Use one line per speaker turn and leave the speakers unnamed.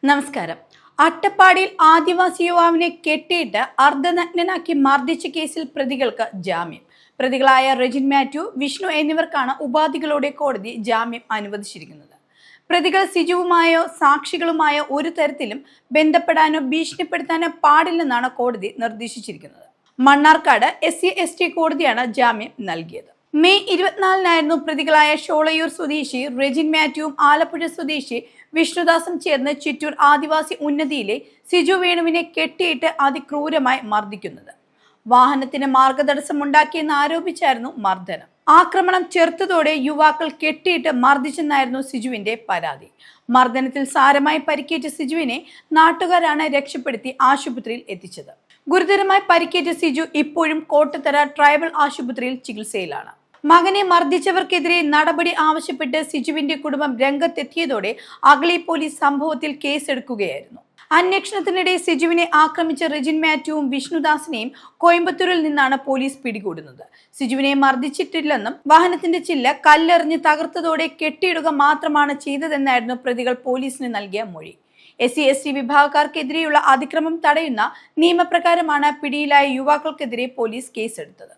നമസ്കാരം. അട്ടപ്പാടിയിൽ ആദിവാസി യുവാവിനെ കെട്ടിയിട്ട് അർദ്ധനഗ്നനാക്കി മർദ്ദിച്ച കേസിൽ പ്രതികൾക്ക് ജാമ്യം. പ്രതികളായ റെജിൻ മാത്യു, വിഷ്ണു എന്നിവർക്കാണ് ഉപാധികളോടെ കോടതി ജാമ്യം അനുവദിച്ചിരിക്കുന്നത്. പ്രതികൾ സിജുവുമായോ സാക്ഷികളുമായോ ഒരു തരത്തിലും ബന്ധപ്പെടാനോ ഭീഷണിപ്പെടുത്താനോ പാടില്ലെന്നാണ് കോടതി നിർദ്ദേശിച്ചിരിക്കുന്നത്. മണ്ണാർക്കാട് SC/ST കോടതിയാണ് ജാമ്യം നൽകിയത്. മെയ് 24-നായിരുന്നു പ്രതികളായ ഷോളയൂർ സ്വദേശി റെജിൻ മാത്യുവും ആലപ്പുഴ സ്വദേശി വിഷ്ണുദാസും ചേർന്ന് ചിറ്റൂർ ആദിവാസി ഉന്നതിയിലെ സിജു വേണുവിനെ കെട്ടിയിട്ട് അതിക്രൂരമായി മർദ്ദിക്കുന്നത്. വാഹനത്തിന് മാർഗതടസ്സമുണ്ടാക്കിയെന്ന് ആരോപിച്ചായിരുന്നു മർദ്ദനം. ആക്രമണം ചെറുത്തതോടെ യുവാക്കൾ കെട്ടിയിട്ട് മർദ്ദിച്ചെന്നായിരുന്നു സിജുവിന്റെ പരാതി. മർദ്ദനത്തിൽ സാരമായി പരിക്കേറ്റ സിജുവിനെ നാട്ടുകാരാണ് രക്ഷപ്പെടുത്തി ആശുപത്രിയിൽ എത്തിച്ചത്. ഗുരുതരമായി പരിക്കേറ്റ സിജു ഇപ്പോഴും കോട്ടത്തറ ട്രൈബൽ ആശുപത്രിയിൽ ചികിത്സയിലാണ്. മകനെ മർദ്ദിച്ചവർക്കെതിരെ നടപടി ആവശ്യപ്പെട്ട് സിജുവിന്റെ കുടുംബം രംഗത്തെത്തിയതോടെ അഗളി പോലീസ് സംഭവത്തിൽ കേസെടുക്കുകയായിരുന്നു. അന്വേഷണത്തിനിടെ സിജുവിനെ ആക്രമിച്ച റെജിൻ മാത്യുവും വിഷ്ണുദാസിനെയും കോയമ്പത്തൂരിൽ നിന്നാണ് പോലീസ് പിടികൂടുന്നത്. സിജുവിനെ മർദ്ദിച്ചിട്ടില്ലെന്നും വാഹനത്തിന്റെ ചില്ല കല്ലെറിഞ്ഞ് തകർത്തതോടെ കെട്ടിയിടുക മാത്രമാണ് ചെയ്തതെന്നായിരുന്നു പ്രതികൾ പോലീസിന് നൽകിയ മൊഴി. SC/ST വിഭാഗക്കാർക്കെതിരെയുള്ള അതിക്രമം തടയുന്ന നിയമപ്രകാരമാണ് പിടിയിലായ യുവാക്കൾക്കെതിരെ പോലീസ് കേസെടുത്തത്.